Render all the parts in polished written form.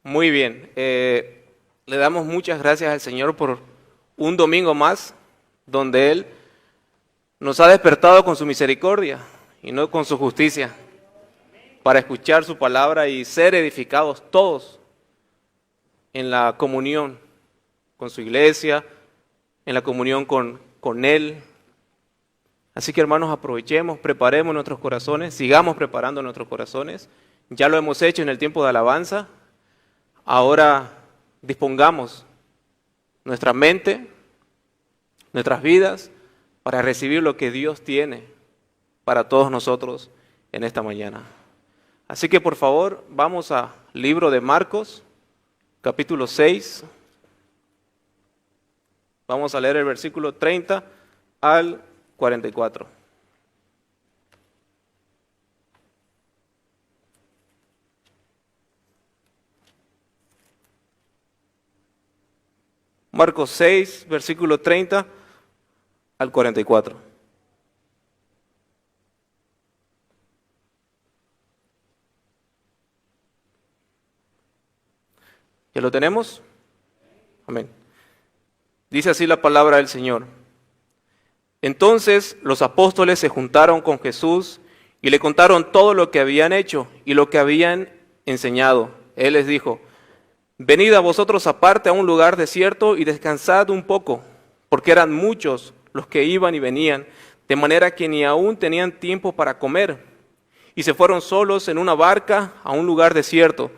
Muy bien. Le damos muchas gracias al Señor por un domingo más donde Él nos ha despertado con su misericordia y no con su justicia para escuchar su palabra y ser edificados todos en la comunión con su iglesia, en la comunión con Él. Así que hermanos, aprovechemos, preparemos nuestros corazones, sigamos preparando nuestros corazones. Ya lo hemos hecho en el tiempo de alabanza. Ahora dispongamos nuestra mente, nuestras vidas, para recibir lo que Dios tiene para todos nosotros en esta mañana. Así que por favor, vamos al libro de Marcos, capítulo 6. Vamos a leer el versículo 30 al 44. Marcos 6, versículo 30 al 44. ¿Ya lo tenemos? Amén. Dice así la palabra del Señor. Entonces los apóstoles se juntaron con Jesús y le contaron todo lo que habían hecho y lo que habían enseñado. Él les dijo: venid a vosotros aparte a un lugar desierto y descansad un poco, porque eran muchos los que iban y venían, de manera que ni aún tenían tiempo para comer. Y se fueron solos en una barca a un lugar desierto,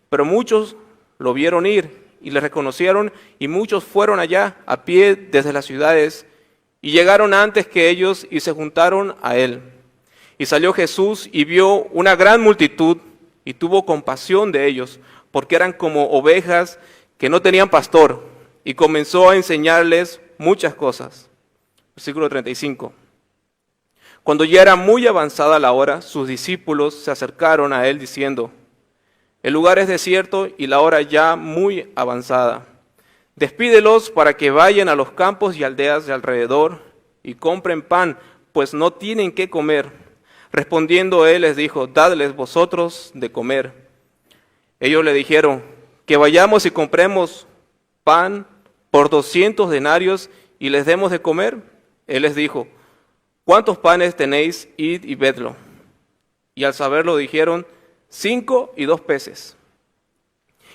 pero muchos lo vieron ir y le reconocieron, y muchos fueron allá a pie desde las ciudades, y llegaron antes que ellos y se juntaron a él. Y salió Jesús y vio una gran multitud, y tuvo compasión de ellos, porque eran como ovejas que no tenían pastor, y comenzó a enseñarles muchas cosas. Versículo 35. Cuando ya era muy avanzada la hora, sus discípulos se acercaron a él diciendo: el lugar es desierto y la hora ya muy avanzada. Despídelos para que vayan a los campos y aldeas de alrededor y compren pan, pues no tienen qué comer. Respondiendo él les dijo: dadles vosotros de comer. Ellos le dijeron: que vayamos y compremos pan por 200 denarios y les demos de comer. Él les dijo: ¿cuántos panes tenéis? Id y vedlo. Y al saberlo dijeron: 5 y 2 peces.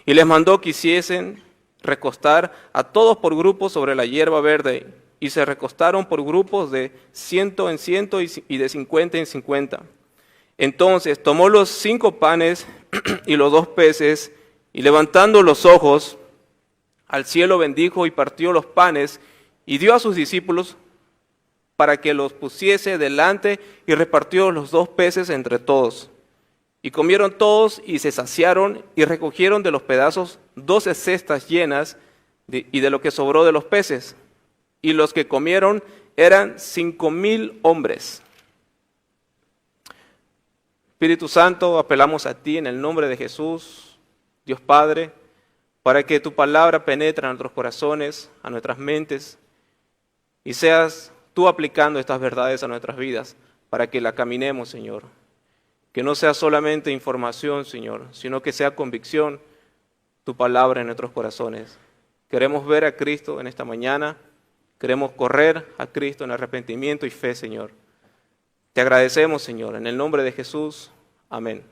Y les mandó que hiciesen recostar a todos por grupos sobre la hierba verde, y se recostaron por grupos de 100 en 100 y de 50 en 50. Entonces tomó los 5 panes y los 2 peces, y levantando los ojos al cielo bendijo y partió los panes, y dio a sus discípulos para que los pusiese delante, y repartió los 2 peces entre todos. Y comieron todos y se saciaron, y recogieron de los pedazos 12 cestas llenas y de lo que sobró de los peces. Y los que comieron eran 5,000 hombres. Espíritu Santo, apelamos a ti en el nombre de Jesús, Dios Padre, para que tu palabra penetre a nuestros corazones, a nuestras mentes, y seas tú aplicando estas verdades a nuestras vidas, para que la caminemos, Señor. Que no sea solamente información, Señor, sino que sea convicción tu palabra en nuestros corazones. Queremos ver a Cristo en esta mañana, queremos correr a Cristo en arrepentimiento y fe, Señor. Te agradecemos, Señor, en el nombre de Jesús. Amén.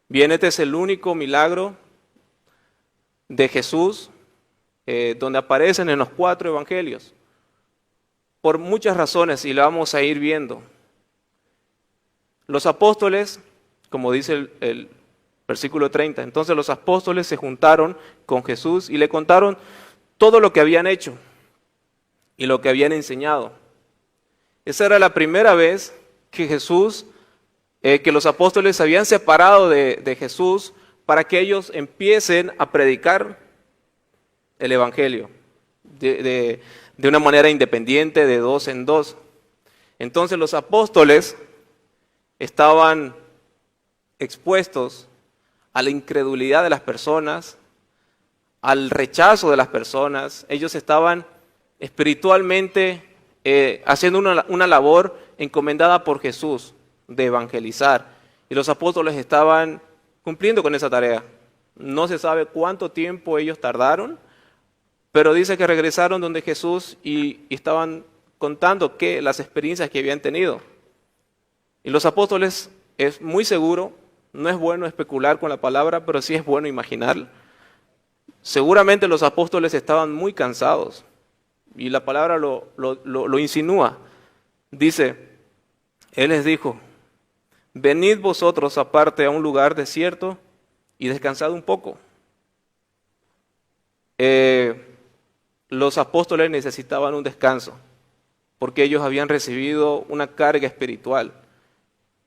Bien, este es el único milagro de Jesús donde aparecen en los 4 evangelios. Por muchas razones, y lo vamos a ir viendo. Los apóstoles, como dice el versículo 30, entonces los apóstoles se juntaron con Jesús y le contaron todo lo que habían hecho y lo que habían enseñado. Esa era la primera vez que que los apóstoles se habían separado de Jesús para que ellos empiecen a predicar el evangelio de una manera independiente, de 2 en 2. Entonces los apóstoles estaban expuestos a la incredulidad de las personas, al rechazo de las personas. Ellos estaban espiritualmente haciendo una labor encomendada por Jesús de evangelizar. Y los apóstoles estaban cumpliendo con esa tarea. No se sabe cuánto tiempo ellos tardaron, pero dice que regresaron donde Jesús y estaban contando las experiencias que habían tenido. Y los apóstoles, es muy seguro, no es bueno especular con la palabra, pero sí es bueno imaginar. Seguramente los apóstoles estaban muy cansados y la palabra lo insinúa. Dice, Él les dijo, venid vosotros aparte a un lugar desierto y descansad un poco. Los apóstoles necesitaban un descanso porque ellos habían recibido una carga espiritual.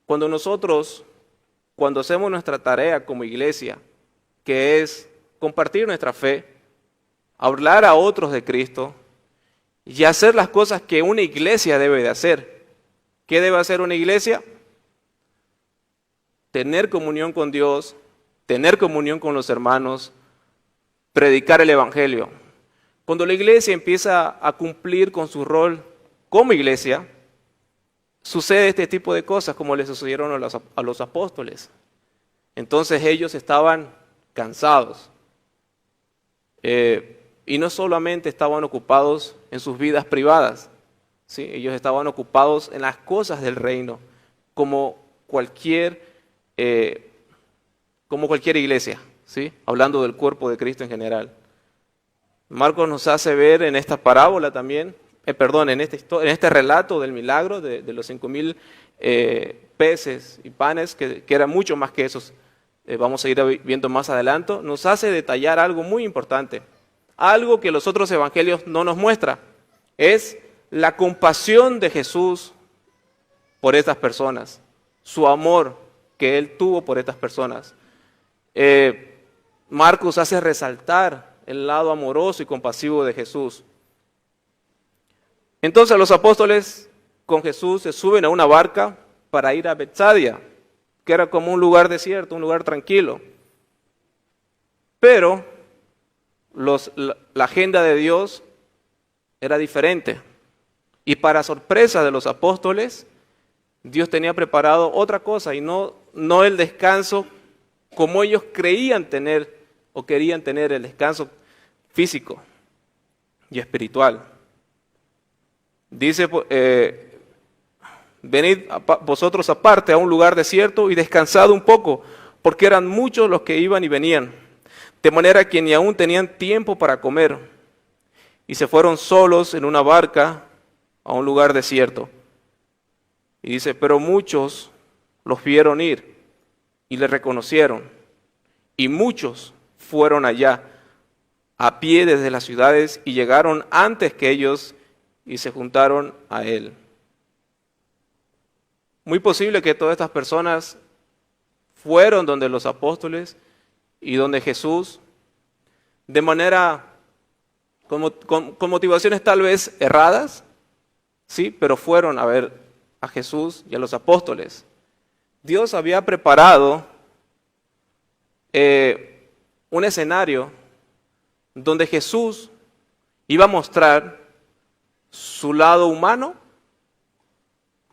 Cuando hacemos nuestra tarea como iglesia, que es compartir nuestra fe, hablar a otros de Cristo y hacer las cosas que una iglesia debe de hacer. ¿Qué debe hacer una iglesia? Tener comunión con Dios, tener comunión con los hermanos, predicar el Evangelio. Cuando la iglesia empieza a cumplir con su rol como iglesia, sucede este tipo de cosas como le sucedieron a los apóstoles. Entonces ellos estaban cansados. Y no solamente estaban ocupados en sus vidas privadas, ¿sí? Ellos estaban ocupados en las cosas del reino, como cualquier iglesia, ¿sí? Hablando del cuerpo de Cristo en general. Marcos nos hace ver en esta parábola también, en este relato del milagro de los 5,000 peces y panes, que eran mucho más que esos, vamos a ir viendo más adelante, nos hace detallar algo muy importante, algo que los otros evangelios no nos muestran, es la compasión de Jesús por estas personas, su amor que Él tuvo por estas personas. Marcos hace resaltar el lado amoroso y compasivo de Jesús. Entonces los apóstoles con Jesús se suben a una barca para ir a Betsaida, que era como un lugar desierto, un lugar tranquilo. Pero la agenda de Dios era diferente. Y para sorpresa de los apóstoles, Dios tenía preparado otra cosa y no el descanso como ellos creían tener o querían tener, el descanso físico y espiritual. Dice, venid vosotros aparte a un lugar desierto y descansad un poco, porque eran muchos los que iban y venían, de manera que ni aún tenían tiempo para comer. Y se fueron solos en una barca a un lugar desierto. Y dice, pero muchos los vieron ir y le reconocieron. Y muchos fueron allá a pie desde las ciudades y llegaron antes que ellos y se juntaron a Él. Muy posible que todas estas personas fueron donde los apóstoles y donde Jesús, de manera, con motivaciones tal vez erradas, sí, pero fueron a ver a Jesús y a los apóstoles. Dios había preparado un escenario donde Jesús iba a mostrar su lado humano,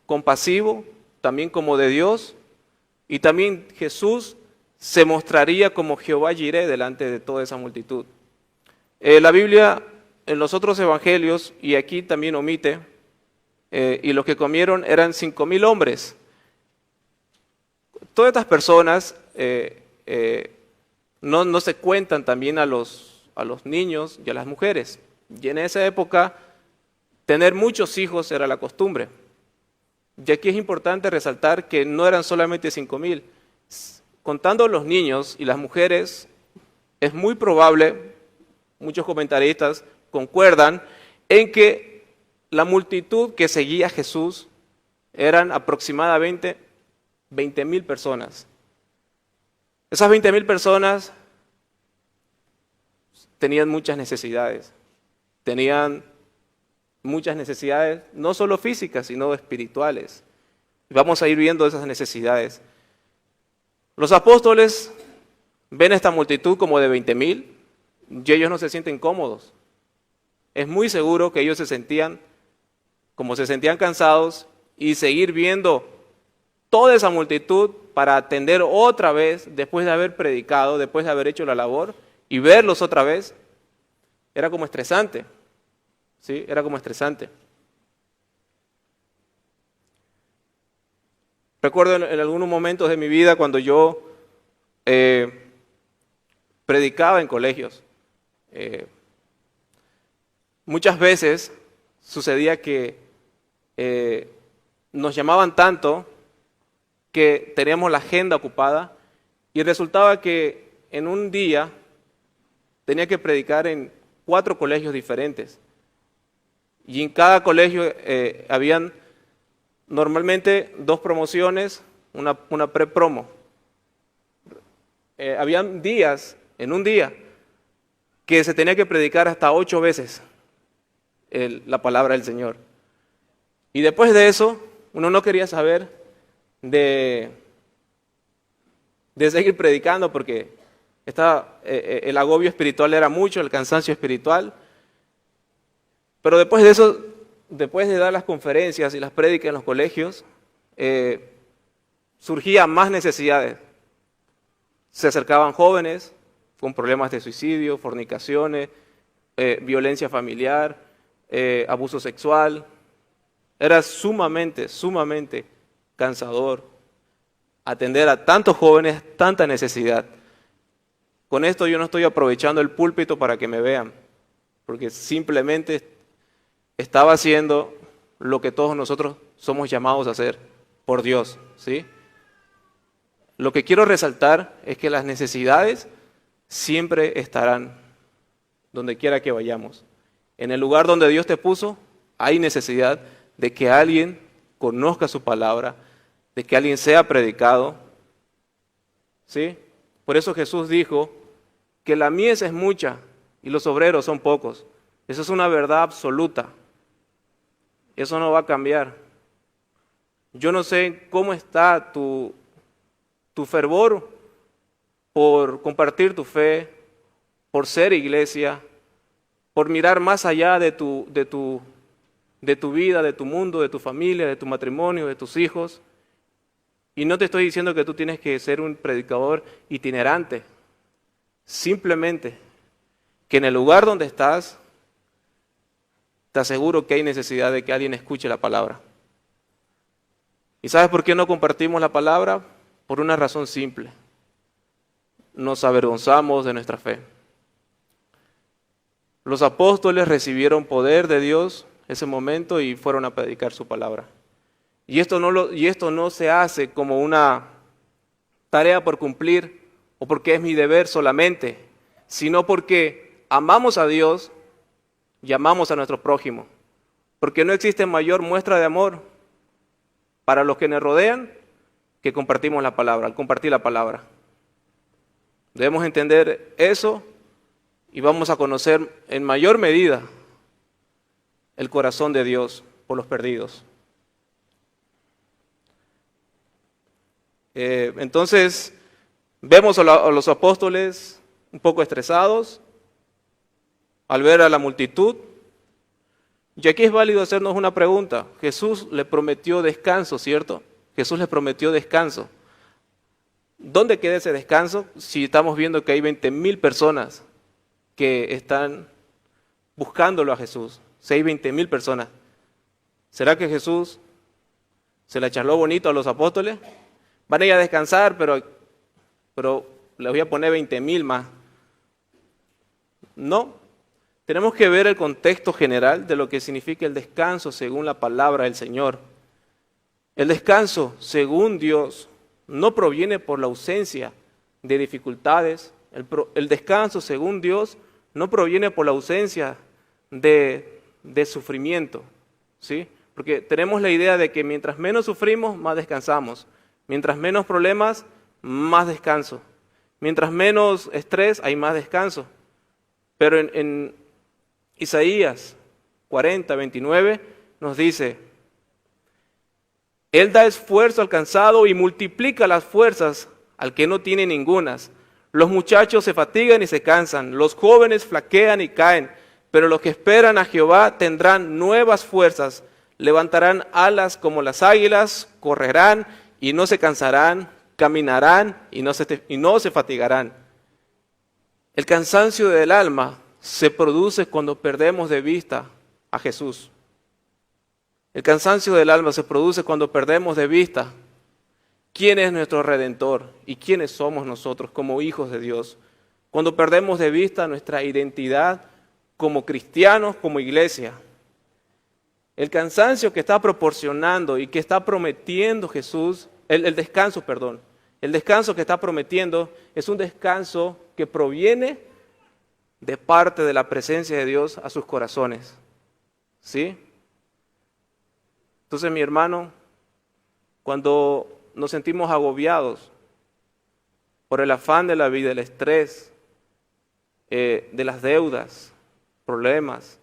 compasivo, también como de Dios, y también Jesús se mostraría como Jehová Jireh delante de toda esa multitud. La Biblia, en los otros evangelios, y aquí también omite, y los que comieron eran 5,000 hombres. Todas estas personas no se cuentan también a los niños y a las mujeres. Y en esa época, tener muchos hijos era la costumbre. Y aquí es importante resaltar que no eran solamente 5,000. Contando los niños y las mujeres, es muy probable, muchos comentaristas concuerdan, en que la multitud que seguía a Jesús eran aproximadamente 20,000 personas. Esas 20,000 personas tenían muchas necesidades. Tenían muchas necesidades, no solo físicas, sino espirituales. Vamos a ir viendo esas necesidades. Los apóstoles ven esta multitud como de 20,000 y ellos no se sienten cómodos. Es muy seguro que ellos se sentían cansados y seguir viendo toda esa multitud para atender otra vez, después de haber predicado, después de haber hecho la labor, y verlos otra vez, era como estresante. ¿Sí? Era como estresante. Recuerdo en algunos momentos de mi vida cuando yo predicaba en colegios. Muchas veces sucedía que nos llamaban tanto que teníamos la agenda ocupada y resultaba que en un día tenía que predicar en 4 colegios diferentes. Y en cada colegio habían normalmente 2 promociones, una pre-promo. Habían días, en un día, que se tenía que predicar hasta 8 veces la palabra del Señor. Y después de eso, uno no quería saber de seguir predicando porque el agobio espiritual era mucho, el cansancio espiritual. Pero después de eso, después de dar las conferencias y las prédicas en los colegios, surgían más necesidades. Se acercaban jóvenes con problemas de suicidio, fornicaciones, violencia familiar, abuso sexual. Era sumamente cansador atender a tantos jóvenes, tanta necesidad. Con esto yo no estoy aprovechando el púlpito para que me vean, porque simplemente estaba haciendo lo que todos nosotros somos llamados a hacer por Dios, ¿sí? Lo que quiero resaltar es que las necesidades siempre estarán donde quiera que vayamos. En el lugar donde Dios te puso, hay necesidad de que alguien conozca su palabra, de que alguien sea predicado, ¿sí? Por eso Jesús dijo que la mies es mucha y los obreros son pocos. Eso es una verdad absoluta. Eso no va a cambiar. Yo no sé cómo está tu fervor por compartir tu fe, por ser iglesia, por mirar más allá de tu vida, de tu mundo, de tu familia, de tu matrimonio, de tus hijos. Y no te estoy diciendo que tú tienes que ser un predicador itinerante. Simplemente que en el lugar donde estás, te aseguro que hay necesidad de que alguien escuche la palabra. ¿Y sabes por qué no compartimos la palabra? Por una razón simple. Nos avergonzamos de nuestra fe. Los apóstoles recibieron poder de Dios ese momento y fueron a predicar su palabra. Y esto no se hace como una tarea por cumplir o porque es mi deber solamente, sino porque amamos a Dios y amamos a nuestro prójimo. Porque no existe mayor muestra de amor para los que nos rodean que compartimos la palabra, al compartir la palabra. Debemos entender eso y vamos a conocer en mayor medida el corazón de Dios por los perdidos. Entonces, vemos a los apóstoles un poco estresados al ver a la multitud. Y aquí es válido hacernos una pregunta. Jesús le prometió descanso, ¿cierto? Jesús les prometió descanso. ¿Dónde queda ese descanso si estamos viendo que hay 20,000 personas que están buscándolo a Jesús? Si hay 20,000 personas. ¿Será que Jesús se la charló bonito a los apóstoles? Van a ir a descansar, pero les voy a poner 20,000 más. No. Tenemos que ver el contexto general de lo que significa el descanso según la palabra del Señor. El descanso, según Dios, no proviene por la ausencia de dificultades. El descanso, según Dios, no proviene por la ausencia de sufrimiento, ¿sí? Porque tenemos la idea de que mientras menos sufrimos, más descansamos. Mientras menos problemas, más descanso. Mientras menos estrés, hay más descanso. Pero en Isaías 40:29 nos dice: Él da esfuerzo al cansado y multiplica las fuerzas al que no tiene ningunas. Los muchachos se fatigan y se cansan, los jóvenes flaquean y caen, pero los que esperan a Jehová tendrán nuevas fuerzas, levantarán alas como las águilas, correrán y no se cansarán, caminarán y no se fatigarán. El cansancio del alma se produce cuando perdemos de vista a Jesús. El cansancio del alma se produce cuando perdemos de vista quién es nuestro Redentor y quiénes somos nosotros como hijos de Dios. Cuando perdemos de vista nuestra identidad como cristianos, como iglesia. El cansancio que está proporcionando y que está prometiendo Jesús, el descanso que está prometiendo es un descanso que proviene de parte de la presencia de Dios a sus corazones. ¿Sí? Entonces, mi hermano, cuando nos sentimos agobiados por el afán de la vida, el estrés, de las deudas, problemas,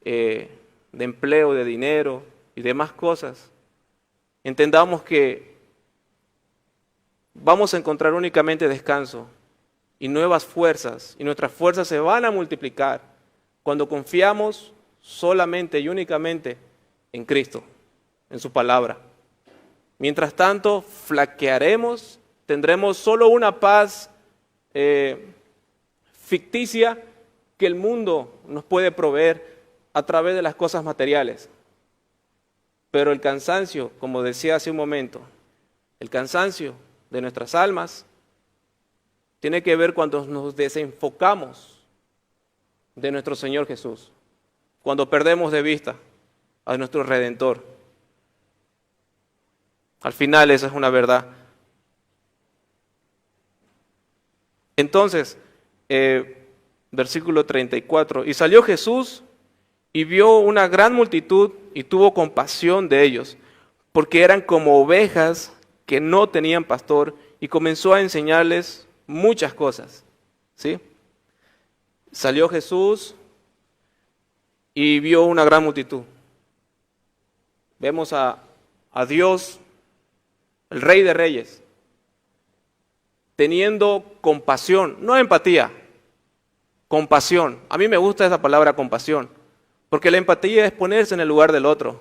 de empleo, de dinero y demás cosas, entendamos que vamos a encontrar únicamente descanso y nuevas fuerzas, y nuestras fuerzas se van a multiplicar cuando confiamos solamente y únicamente en Cristo, en su palabra. Mientras tanto, flaquearemos, tendremos solo una paz ficticia que el mundo nos puede proveer a través de las cosas materiales. Pero el cansancio, como decía hace un momento, el cansancio de nuestras almas tiene que ver cuando nos desenfocamos de nuestro Señor Jesús, cuando perdemos de vista a nuestro Redentor. Al final esa es una verdad. Entonces, versículo 34, y salió Jesús y vio una gran multitud y tuvo compasión de ellos, porque eran como ovejas que no tenían pastor, y comenzó a enseñarles muchas cosas. ¿Sí? Salió Jesús y vio una gran multitud. Vemos a Dios, el Rey de Reyes, teniendo compasión, no empatía, compasión. A mí me gusta esa palabra compasión, porque la empatía es ponerse en el lugar del otro,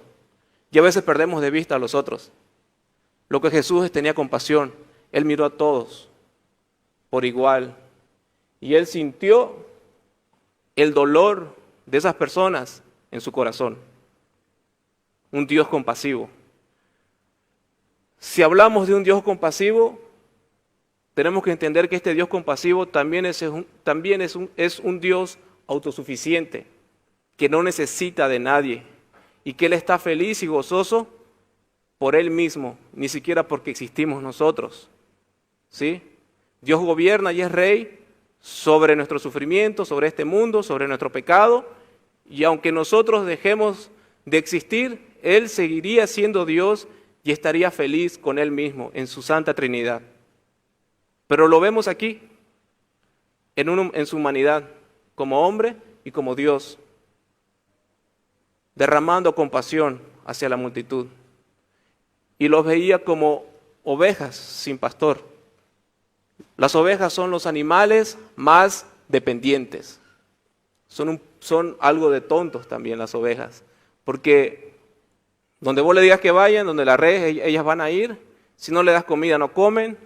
y a veces perdemos de vista a los otros. Lo que Jesús tenía compasión, Él miró a todos por igual, y Él sintió el dolor de esas personas en su corazón. Un Dios compasivo. Si hablamos de un Dios compasivo, tenemos que entender que este Dios compasivo también es un Dios autosuficiente, que no necesita de nadie, y que Él está feliz y gozoso por Él mismo, ni siquiera porque existimos nosotros. ¿Sí? Dios gobierna y es Rey sobre nuestro sufrimiento, sobre este mundo, sobre nuestro pecado, y aunque nosotros dejemos de existir, Él seguiría siendo Dios y estaría feliz con Él mismo en su Santa Trinidad. Pero lo vemos aquí, en su humanidad, como hombre y como Dios, derramando compasión hacia la multitud. Y los veía como ovejas sin pastor. Las ovejas son los animales más dependientes. Son algo de tontos también las ovejas, porque donde vos le digas que vayan, donde la red, ellas van a ir. Si no le das comida, no comen.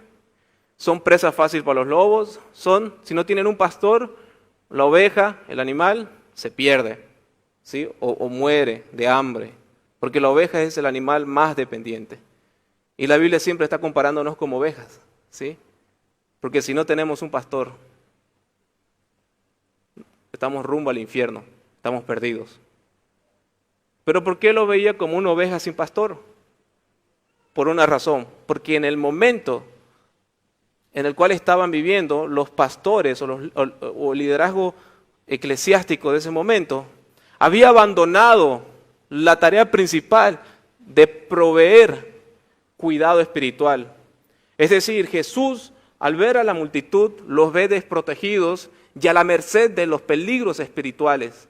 Son presa fácil para los lobos. Si no tienen un pastor, la oveja, el animal, se pierde, ¿sí? O muere de hambre, porque la oveja es el animal más dependiente. Y la Biblia siempre está comparándonos como ovejas, ¿sí? Porque si no tenemos un pastor, estamos rumbo al infierno, estamos perdidos. ¿Pero por qué lo veía como una oveja sin pastor? Por una razón, porque en el momento en el cual estaban viviendo los pastores o el liderazgo eclesiástico de ese momento, había abandonado la tarea principal de proveer cuidado espiritual. Es decir, Jesús, al ver a la multitud, los ve desprotegidos y a la merced de los peligros espirituales,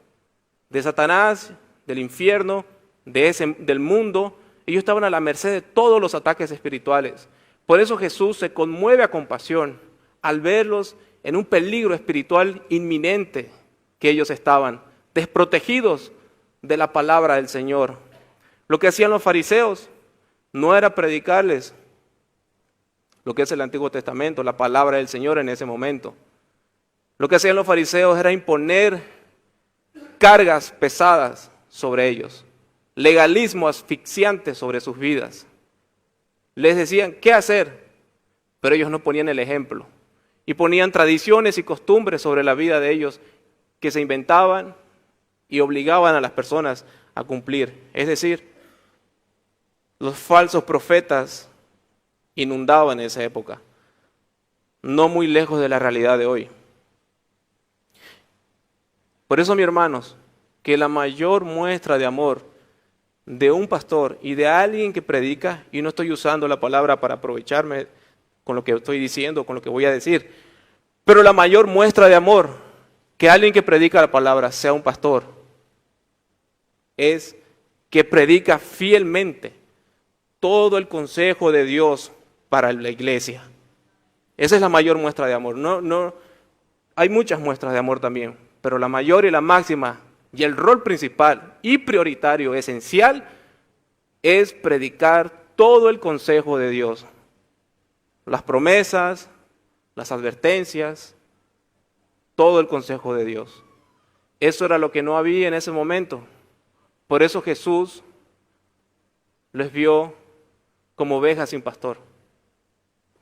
de Satanás, del infierno, del mundo. Ellos estaban a la merced de todos los ataques espirituales. Por eso Jesús se conmueve a compasión al verlos en un peligro espiritual inminente que ellos estaban, desprotegidos de la palabra del Señor. Lo que hacían los fariseos no era predicarles lo que es el Antiguo Testamento, la palabra del Señor en ese momento. Lo que hacían los fariseos era imponer cargas pesadas sobre ellos, legalismo asfixiante sobre sus vidas. Les decían qué hacer, pero ellos no ponían el ejemplo y ponían tradiciones y costumbres sobre la vida de ellos que se inventaban y obligaban a las personas a cumplir. Es decir, los falsos profetas inundaban esa época, no muy lejos de la realidad de hoy. Por eso, mis hermanos, que la mayor muestra de amor de un pastor y de alguien que predica, y no estoy usando la palabra para aprovecharme con lo que estoy diciendo, con lo que voy a decir, pero la mayor muestra de amor que alguien que predica la palabra sea un pastor, es que predica fielmente todo el consejo de Dios para la iglesia. Esa es la mayor muestra de amor. Hay muchas muestras de amor también, pero la mayor y la máxima y el rol principal y prioritario, esencial, es predicar todo el consejo de Dios. Las promesas, las advertencias, todo el consejo de Dios. Eso era lo que no había en ese momento. Por eso Jesús les vio como ovejas sin pastor.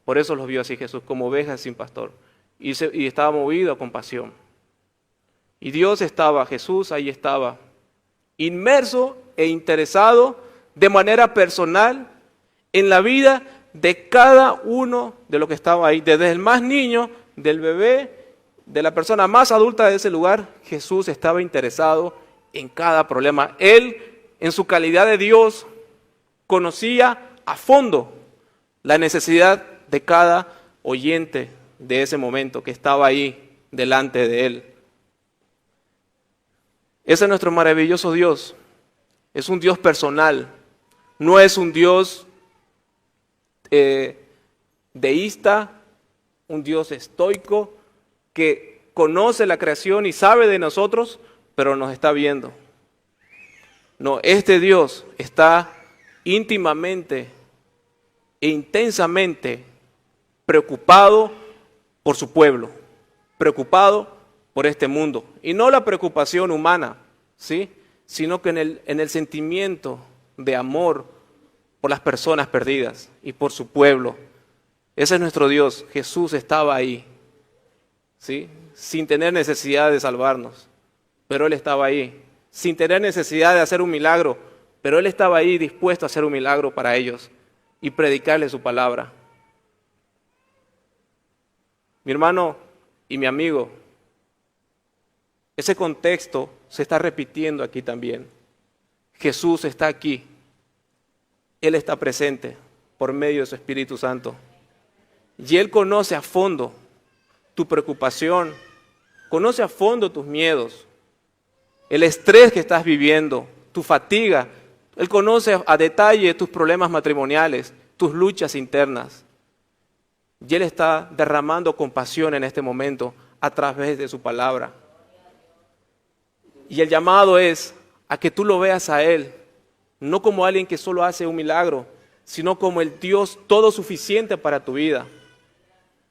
Por eso los vio así Jesús, como ovejas sin pastor. Y estaba movido a compasión. Y Dios estaba, Jesús ahí estaba, inmerso e interesado de manera personal en la vida de cada uno de los que estaba ahí. Desde el más niño, del bebé, de la persona más adulta de ese lugar, Jesús estaba interesado en cada problema. Él, en su calidad de Dios, conocía a fondo la necesidad de cada oyente de ese momento que estaba ahí delante de Él. Ese es nuestro maravilloso Dios. Es un Dios personal. No es un Dios deísta, un Dios estoico que conoce la creación y sabe de nosotros, pero nos está viendo. No, este Dios está íntimamente e intensamente preocupado por su pueblo, preocupado por este mundo. Y no la preocupación humana, ¿sí?, sino que en el sentimiento de amor por las personas perdidas y por su pueblo. Ese es nuestro Dios. Jesús estaba ahí, ¿sí?, sin tener necesidad de salvarnos, pero Él estaba ahí. Sin tener necesidad de hacer un milagro, pero Él estaba ahí dispuesto a hacer un milagro para ellos y predicarles su palabra. Mi hermano y mi amigo, ese contexto se está repitiendo aquí también. Jesús está aquí. Él está presente por medio de su Espíritu Santo. Y Él conoce a fondo tu preocupación, conoce a fondo tus miedos, el estrés que estás viviendo, tu fatiga. Él conoce a detalle tus problemas matrimoniales, tus luchas internas. Y Él está derramando compasión en este momento a través de su palabra. Y el llamado es a que tú lo veas a Él, no como alguien que solo hace un milagro, sino como el Dios todo suficiente para tu vida.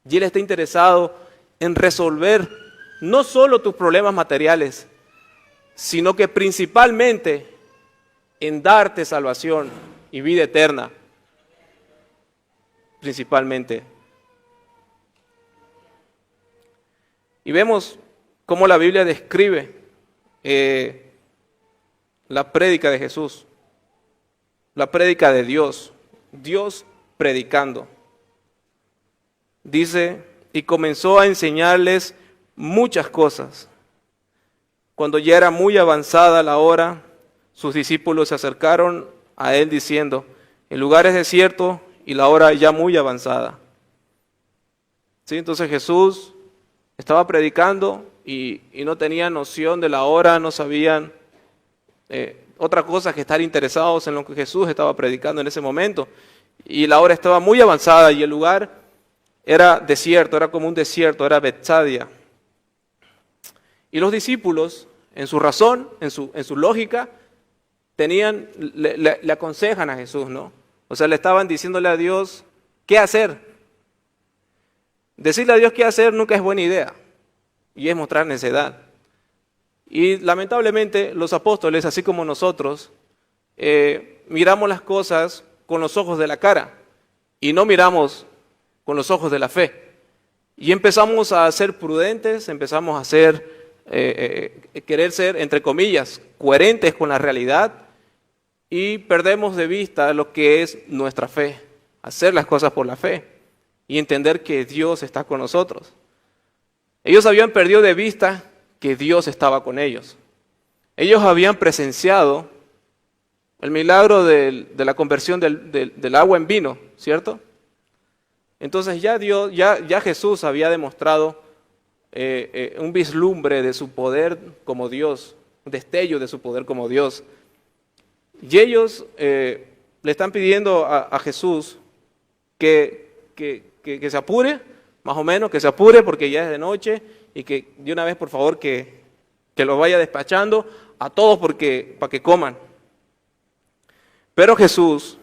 Y Él está interesado en resolver no solo tus problemas materiales, sino que principalmente en darte salvación y vida eterna. Principalmente. Y vemos cómo la Biblia describe la prédica de Jesús, la prédica de Dios, Dios predicando. Dice, y comenzó a enseñarles muchas cosas. Cuando ya era muy avanzada la hora, sus discípulos se acercaron a Él diciendo, el lugar es desierto y la hora ya muy avanzada. ¿Sí? Entonces Jesús estaba predicando y no tenían noción de la hora, no sabían otra cosa que estar interesados en lo que Jesús estaba predicando en ese momento. Y la hora estaba muy avanzada y el lugar era desierto, era como un desierto, era Betsaida. Y los discípulos, en su razón, en su lógica, le aconsejan a Jesús, ¿no? O sea, le estaban diciéndole a Dios qué hacer, decirle a Dios qué hacer nunca es buena idea, y es mostrar necedad. Y lamentablemente los apóstoles, así como nosotros, miramos las cosas con los ojos de la cara y no miramos con los ojos de la fe. Y empezamos a ser prudentes, empezamos a querer ser, entre comillas, coherentes con la realidad y perdemos de vista lo que es nuestra fe, hacer las cosas por la fe y entender que Dios está con nosotros. Ellos habían perdido de vista que Dios estaba con ellos. Ellos habían presenciado el milagro de la conversión del agua en vino, ¿cierto? Entonces ya Jesús había demostrado un vislumbre de su poder como Dios, un destello de su poder como Dios. Y ellos le están pidiendo a Jesús que se apure, más o menos, que se apure porque ya es de noche y que de una vez, por favor, que los vaya despachando a todos para que coman. Pero Jesús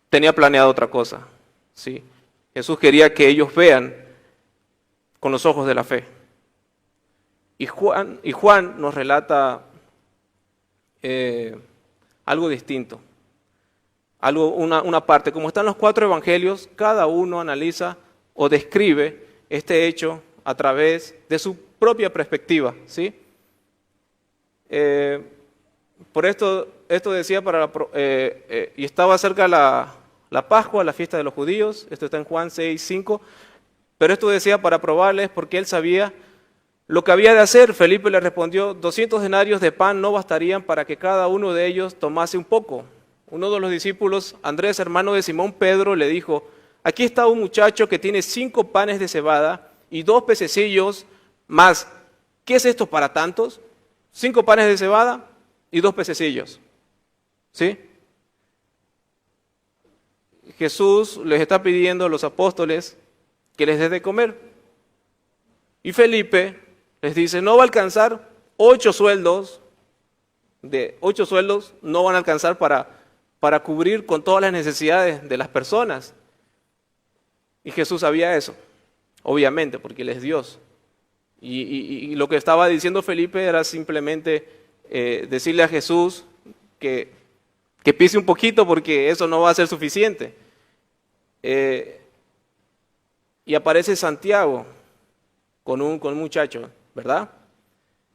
tenía planeado otra cosa, ¿sí? Jesús quería que ellos vean con los ojos de la fe. Y Juan nos relata algo distinto, una parte. Como están los 4 evangelios, cada uno analiza o describe este hecho a través de su propia perspectiva, ¿sí? Por esto decía y estaba cerca la Pascua, la fiesta de los judíos. Esto está en Juan 6:5. Pero esto decía para probarles porque él sabía lo que había de hacer. Felipe le respondió: 200 denarios de pan no bastarían para que cada uno de ellos tomase un poco. Uno de los discípulos, Andrés, hermano de Simón Pedro, le dijo: aquí está un muchacho que tiene 5 panes de cebada y 2 pececillos más. ¿Qué es esto para tantos? 5 panes de cebada y 2 pececillos. ¿Sí? Jesús les está pidiendo a los apóstoles que les dé de comer. Y Felipe les dice: no va a alcanzar 8 sueldos. De 8 sueldos no van a alcanzar para cubrir con todas las necesidades de las personas. Y Jesús sabía eso, obviamente, porque Él es Dios. Y lo que estaba diciendo Felipe era simplemente decirle a Jesús que pise un poquito porque eso no va a ser suficiente. Y aparece Santiago con un muchacho, ¿verdad?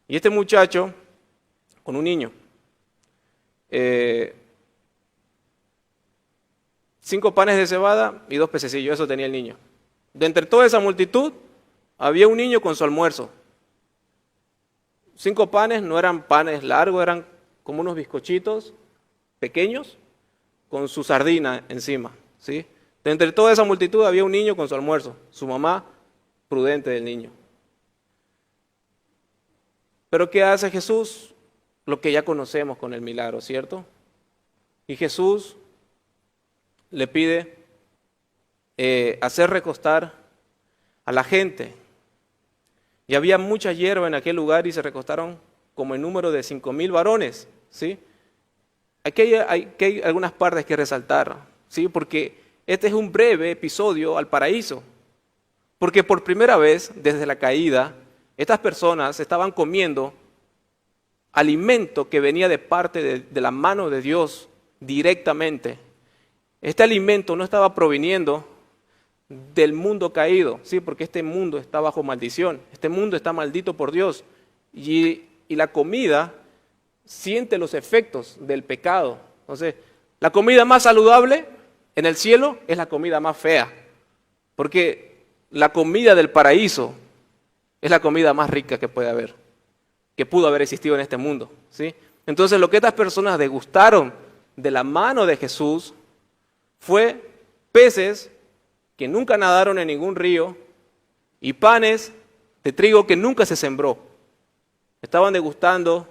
Y este muchacho con un niño. 5 panes de cebada y 2 pececillos, eso tenía el niño. De entre toda esa multitud, había un niño con su almuerzo. 5 panes, no eran panes largos, eran como unos bizcochitos pequeños con su sardina encima, ¿sí? De entre toda esa multitud había un niño con su almuerzo, su mamá prudente del niño. Pero ¿qué hace Jesús? Lo que ya conocemos con el milagro, ¿cierto? Y Jesús le pide hacer recostar a la gente. Y había mucha hierba en aquel lugar y se recostaron como el número de 5,000 varones, ¿sí? Aquí hay algunas partes que resaltar, ¿sí? Porque este es un breve episodio al paraíso. Porque por primera vez, desde la caída, estas personas estaban comiendo alimento que venía de parte de la mano de Dios directamente. Este alimento no estaba proviniendo del mundo caído, ¿sí? Porque este mundo está bajo maldición, este mundo está maldito por Dios y la comida siente los efectos del pecado. Entonces, la comida más saludable en el cielo es la comida más fea, porque la comida del paraíso es la comida más rica que puede haber, que pudo haber existido en este mundo, ¿sí? Entonces, lo que estas personas degustaron de la mano de Jesús fue peces que nunca nadaron en ningún río y panes de trigo que nunca se sembró. Estaban degustando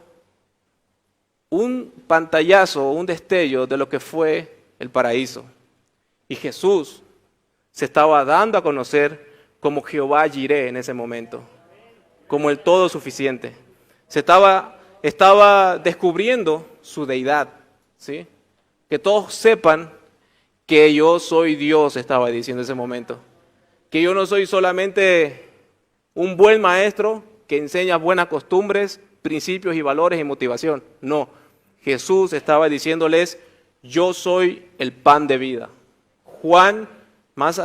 un pantallazo, un destello de lo que fue el paraíso. Y Jesús se estaba dando a conocer como Jehová Jireh en ese momento, como el todo suficiente. Estaba descubriendo su deidad, ¿sí? Que todos sepan que yo soy Dios, estaba diciendo en ese momento. que yo no soy solamente un buen maestro que enseña buenas costumbres, principios y valores y motivación. No, Jesús estaba diciéndoles, yo soy el pan de vida. Juan,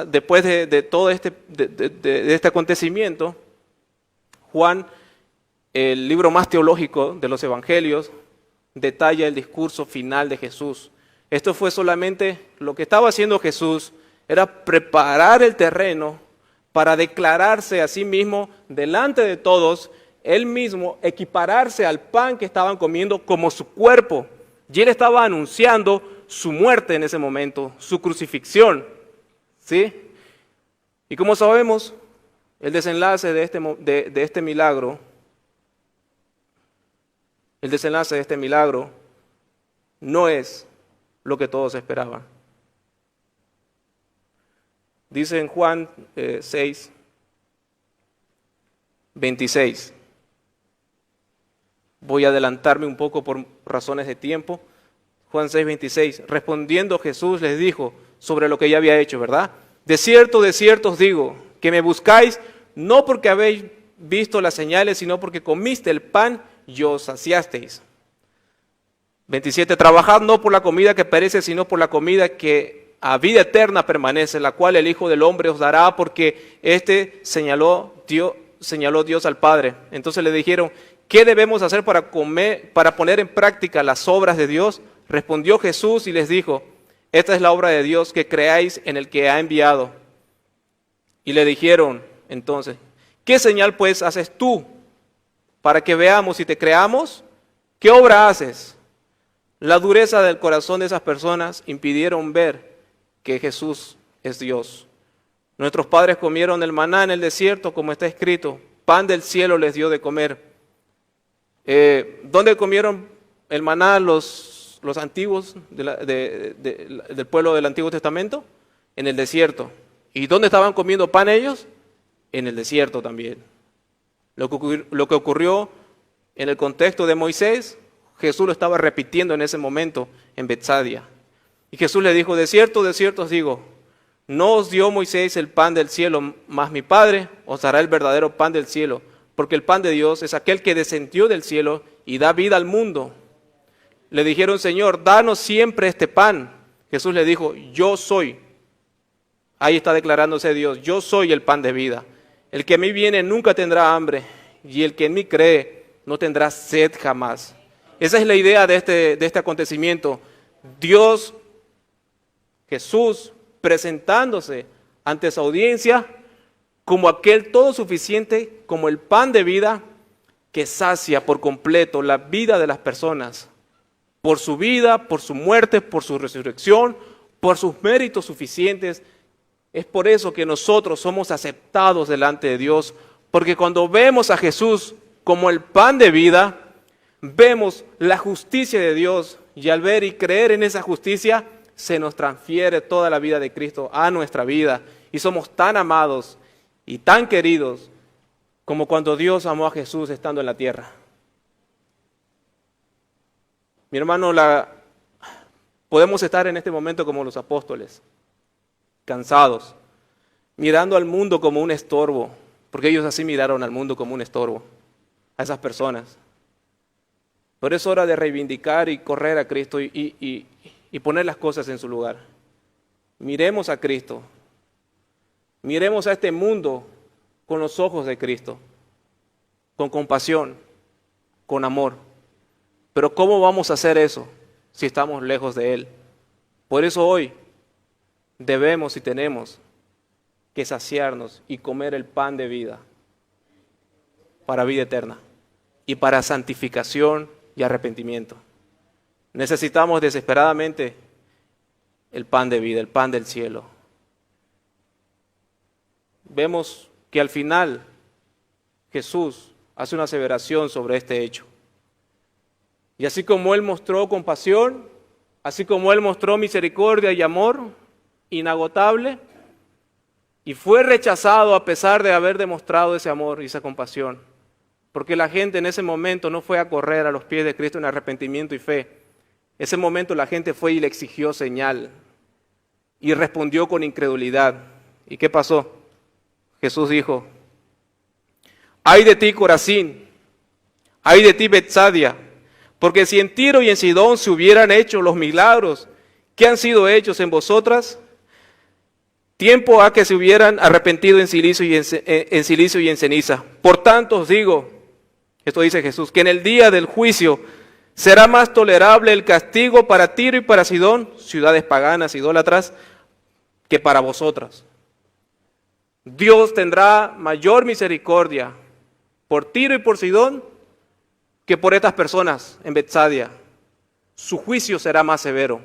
después de todo este acontecimiento, Juan, el libro más teológico de los evangelios, detalla el discurso final de Jesús. Esto fue solamente lo que estaba haciendo Jesús, era preparar el terreno para declararse a sí mismo delante de todos, él mismo equipararse al pan que estaban comiendo como su cuerpo. Y él estaba anunciando su muerte en ese momento, su crucifixión. ¿Sí? Y como sabemos, el desenlace de este milagro, no es lo que todos esperaban. Dice en Juan 6, 26. Voy a adelantarme un poco por razones de tiempo. Juan 6, 26. Respondiendo Jesús les dijo sobre lo que ya había hecho, ¿verdad? De cierto os digo, que me buscáis no porque habéis visto las señales, sino porque comiste el pan y os saciasteis. 27. Trabajad no por la comida que perece, sino por la comida que a vida eterna permanece, la cual el Hijo del Hombre os dará, porque señaló Dios al Padre. Entonces le dijeron, ¿qué debemos hacer para poner en práctica las obras de Dios? Respondió Jesús y les dijo, esta es la obra de Dios, que creáis en el que ha enviado. Y le dijeron entonces, ¿qué señal pues haces tú para que veamos y te creamos? ¿Qué obra haces? La dureza del corazón de esas personas impidieron ver que Jesús es Dios. Nuestros padres comieron el maná en el desierto, como está escrito, pan del cielo les dio de comer. ¿Dónde comieron el maná los antiguos del pueblo del Antiguo Testamento? En el desierto. ¿Y dónde estaban comiendo pan ellos? En el desierto también. Lo que ocurrió en el contexto de Moisés, Jesús lo estaba repitiendo en ese momento en Betsadia. Y Jesús le dijo, de cierto os digo, no os dio Moisés el pan del cielo, mas mi Padre os dará el verdadero pan del cielo, porque el pan de Dios es aquel que descendió del cielo y da vida al mundo. Le dijeron, Señor, danos siempre este pan. Jesús le dijo, yo soy. Ahí está declarándose Dios, yo soy el pan de vida. El que a mí viene nunca tendrá hambre, y el que en mí cree no tendrá sed jamás. Esa es la idea de este acontecimiento. Dios, Jesús, presentándose ante esa audiencia como aquel todo suficiente, como el pan de vida que sacia por completo la vida de las personas. Por su vida, por su muerte, por su resurrección, por sus méritos suficientes. Es por eso que nosotros somos aceptados delante de Dios, porque cuando vemos a Jesús como el pan de vida, vemos la justicia de Dios, y al ver y creer en esa justicia, se nos transfiere toda la vida de Cristo a nuestra vida, y somos tan amados y tan queridos como cuando Dios amó a Jesús estando en la tierra. Mi hermano, podemos estar en este momento como los apóstoles, cansados, mirando al mundo como un estorbo, porque ellos así miraron al mundo como un estorbo, a esas personas. Pero es hora de reivindicar y correr a Cristo y poner las cosas en su lugar. Miremos a Cristo, miremos a este mundo con los ojos de Cristo, con compasión, con amor. Pero ¿cómo vamos a hacer eso si estamos lejos de Él? Por eso hoy debemos y tenemos que saciarnos y comer el pan de vida para vida eterna y para santificación y arrepentimiento. Necesitamos desesperadamente el pan de vida, el pan del cielo. Vemos que al final Jesús hace una aseveración sobre este hecho. Y así como Él mostró compasión, así como Él mostró misericordia y amor inagotable, y fue rechazado a pesar de haber demostrado ese amor y esa compasión, porque la gente en ese momento no fue a correr a los pies de Cristo en arrepentimiento y fe. Ese momento la gente fue y le exigió señal, y respondió con incredulidad. ¿Y qué pasó? Jesús dijo, ay de ti, Corazín, ay de ti, Betsaida, porque si en Tiro y en Sidón se hubieran hecho los milagros que han sido hechos en vosotras, tiempo ha que se hubieran arrepentido en silicio y en ceniza. Por tanto os digo, esto dice Jesús, que en el día del juicio será más tolerable el castigo para Tiro y para Sidón, ciudades paganas, idólatras, que para vosotras. Dios tendrá mayor misericordia por Tiro y por Sidón que por estas personas en Betsaida. Su juicio será más severo.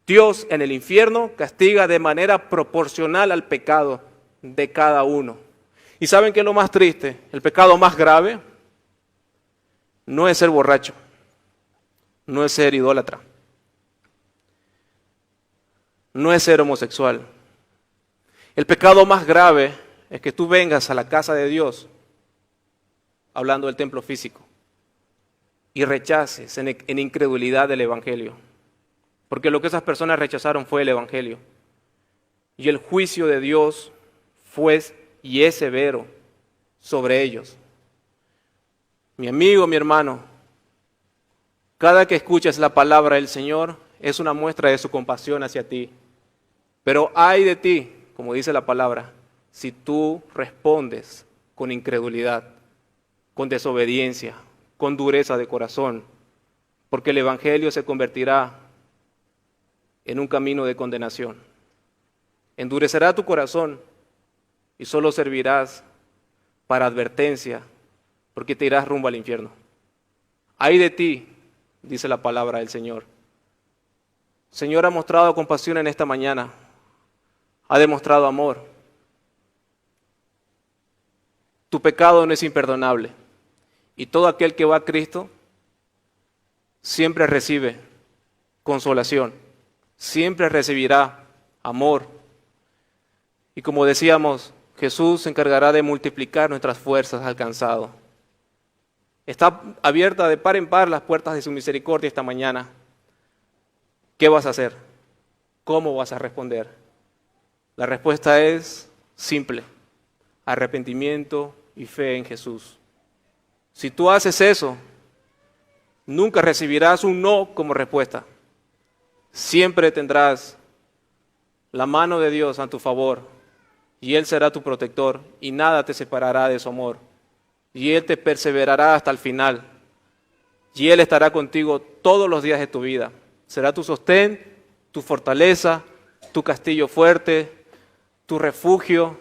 Dios en el infierno castiga de manera proporcional al pecado de cada uno. ¿Y saben qué es lo más triste? El pecado más grave no es ser borracho, no es ser idólatra, no es ser homosexual. El pecado más grave es que tú vengas a la casa de Dios, hablando del templo físico, y rechaces en incredulidad el Evangelio. Porque lo que esas personas rechazaron fue el Evangelio. Y el juicio de Dios fue y es severo sobre ellos. Mi amigo, mi hermano, cada que escuches la palabra del Señor es una muestra de su compasión hacia ti. Pero ay de ti, como dice la palabra, si tú respondes con incredulidad, con desobediencia, con dureza de corazón, porque el Evangelio se convertirá en un camino de condenación. Endurecerá tu corazón y solo servirás para advertencia, porque te irás rumbo al infierno. Ay de ti, dice la palabra del Señor. El Señor ha mostrado compasión en esta mañana, ha demostrado amor. Tu pecado no es imperdonable y todo aquel que va a Cristo siempre recibe consolación, siempre recibirá amor. Y como decíamos, Jesús se encargará de multiplicar nuestras fuerzas alcanzado. Está abierta de par en par las puertas de su misericordia esta mañana. ¿Qué vas a hacer? ¿Cómo vas a responder? La respuesta es simple: arrepentimiento y fe en Jesús. Si tú haces eso, nunca recibirás un no como respuesta. Siempre tendrás la mano de Dios a tu favor y Él será tu protector y nada te separará de su amor. Y Él te perseverará hasta el final. Y Él estará contigo todos los días de tu vida. Será tu sostén, tu fortaleza, tu castillo fuerte, tu refugio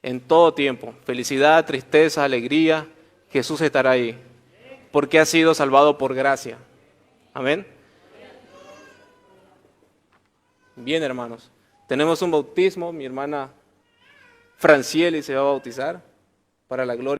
en todo tiempo. Felicidad, tristeza, alegría. Jesús estará ahí. Porque has sido salvado por gracia. Amén. Bien, hermanos. Tenemos un bautismo. Mi hermana Francieli se va a bautizar para la gloria.